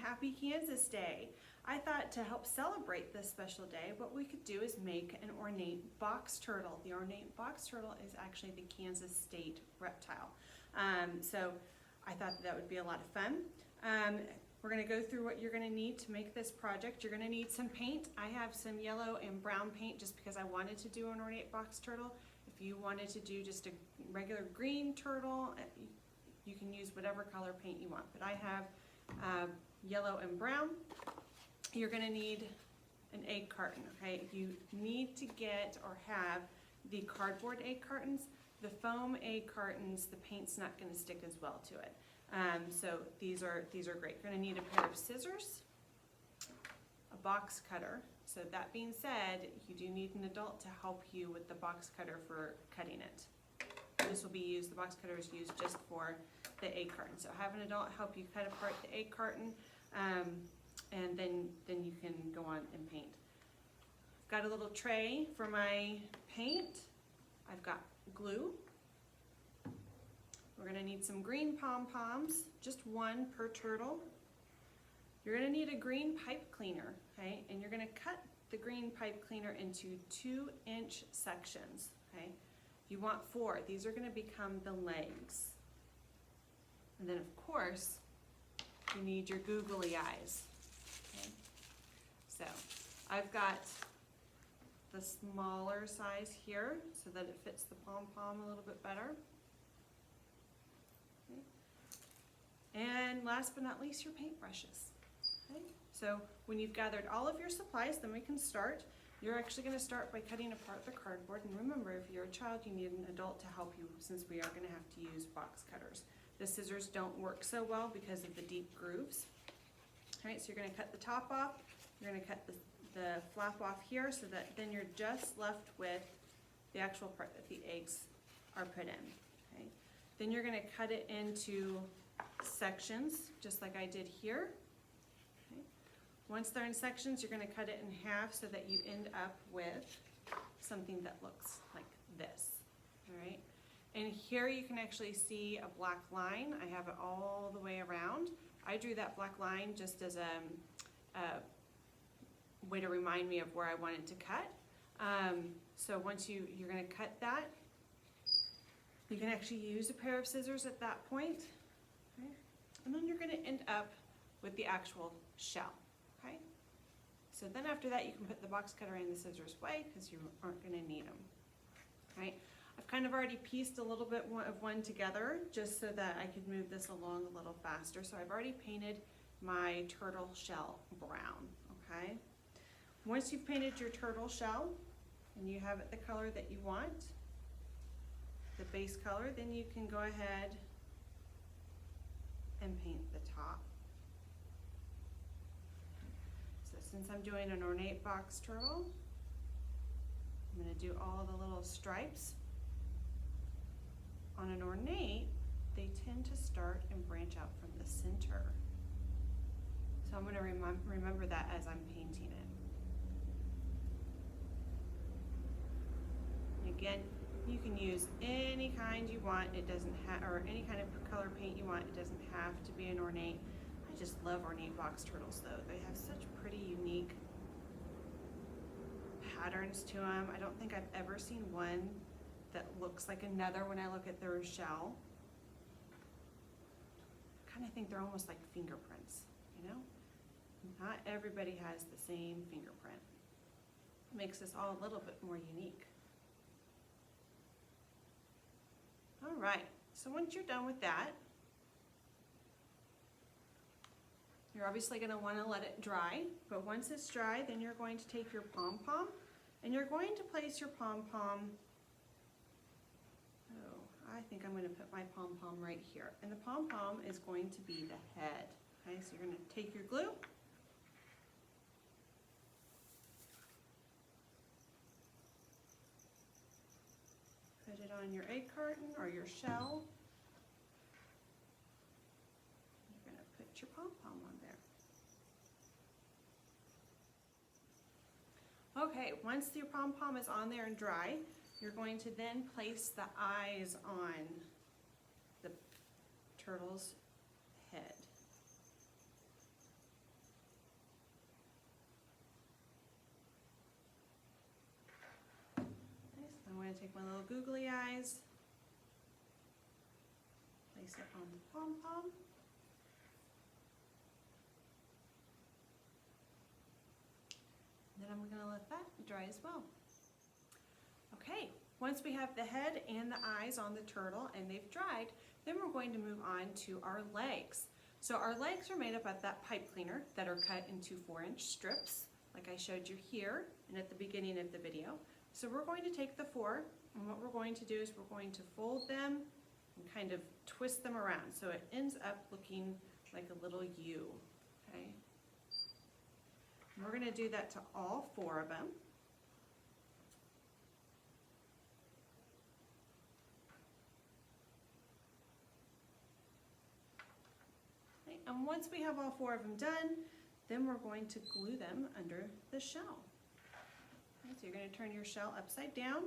Happy Kansas Day. I thought to help celebrate this special day, what we could do is make an ornate box turtle. The ornate box turtle is actually the Kansas state reptile. So I thought that would be a lot of fun. We're going to go through what you're going to need to make this project. You're going to need some paint. I have some yellow and brown paint just because I wanted to do an ornate box turtle. If you wanted to do just a regular green turtle, you can use whatever color paint you want. But I have yellow and brown. You're going to need an egg carton, okay? You need to get or have the cardboard egg cartons. The foam egg cartons, the paint's not going to stick as well to it. So these are great. You're going to need a pair of scissors, a box cutter. So that being said, you do need an adult to help you with the box cutter for cutting it. This will be used, the box cutter is used just for the egg carton. So have an adult help you cut apart the egg carton, and then you can go on and paint. I've got a little tray for my paint. I've got glue. We're going to need some green pom-poms, just one per turtle. You're going to need a green pipe cleaner, okay? And you're going to cut the green pipe cleaner into 2-inch sections, okay? You want 4. These are going to become the legs. And then, of course, you need your googly eyes, okay? So I've got the smaller size here so that it fits the pom-pom a little bit better. Okay. And last but not least, your paintbrushes. Okay. So when you've gathered all of your supplies, then we can start. You're actually going to start by cutting apart the cardboard. And remember, if you're a child, you need an adult to help you since we are going to have to use box cutters. The scissors don't work so well because of the deep grooves. All right, so you're going to cut the top off. You're going to cut the flap off here so that then you're just left with the actual part that the eggs are put in. Okay. Then you're going to cut it into sections, just like I did here. Okay. Once they're in sections, you're going to cut it in half so that you end up with something that looks like this. All right. And here you can actually see a black line. I have it all the way around. I drew that black line just as a way to remind me of where I wanted to cut. So once you're going to cut that, you can actually use a pair of scissors at that point. Okay? And then you're going to end up with the actual shell. Okay? So then after that, you can put the box cutter and the scissors away because you aren't going to need them. Right? I've kind of already pieced a little bit of one together just so that I could move this along a little faster. So I've already painted my turtle shell brown. Okay? Once you've painted your turtle shell and you have it the color that you want, the base color, then you can go ahead and paint the top. So since I'm doing an ornate box turtle, I'm going to do all the little stripes. On an ornate, they tend to start and branch out from the center. So I'm going to remember that as I'm painting it. Again, you can use any kind you want. It doesn't have, or any kind of color paint you want. It doesn't have to be an ornate. I just love ornate box turtles though. They have such pretty unique patterns to them. I don't think I've ever seen one that looks like another when I look at their shell. I kind of think they're almost like fingerprints, you know? Not everybody has the same fingerprint. It makes us all a little bit more unique. All right, so once you're done with that, you're obviously going to want to let it dry, but once it's dry, then you're going to take your pom-pom and you're going to place your pom-pom, I think I'm going to put my pom-pom right here, and the pom-pom is going to be the head. Okay, so you're going to take your glue, put it on your egg carton or your shell. You're going to put your pom-pom on there. Okay, once your pom-pom is on there and dry, you're going to then place the eyes on the turtle's head. take my little googly eyes, place it on the pom-pom. Then I'm gonna let that dry as well. Okay, once we have the head and the eyes on the turtle and they've dried, then we're going to move on to our legs. So our legs are made up of that pipe cleaner that are cut into 4-inch strips, like I showed you here and at the beginning of the video. So we're going to take the 4, and what we're going to do is we're going to fold them and kind of twist them around so it ends up looking like a little U, okay? And we're gonna do that to all 4 of them. Okay, and once we have all 4 of them done, then we're going to glue them under the shell. Okay, so you're gonna turn your shell upside down.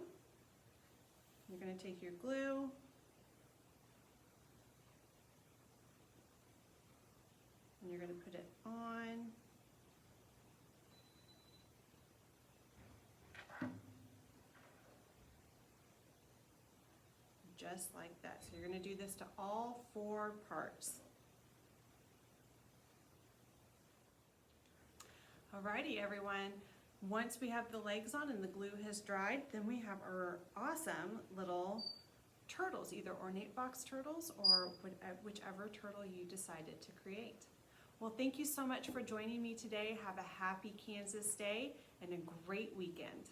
You're gonna take your glue, and you're gonna put it on. Just like that. So you're gonna do this to all 4 parts. Alrighty, everyone. Once we have the legs on and the glue has dried, then we have our awesome little turtles, either ornate box turtles or whichever turtle you decided to create. Well, thank you so much for joining me today. Have a happy Kansas Day and a great weekend.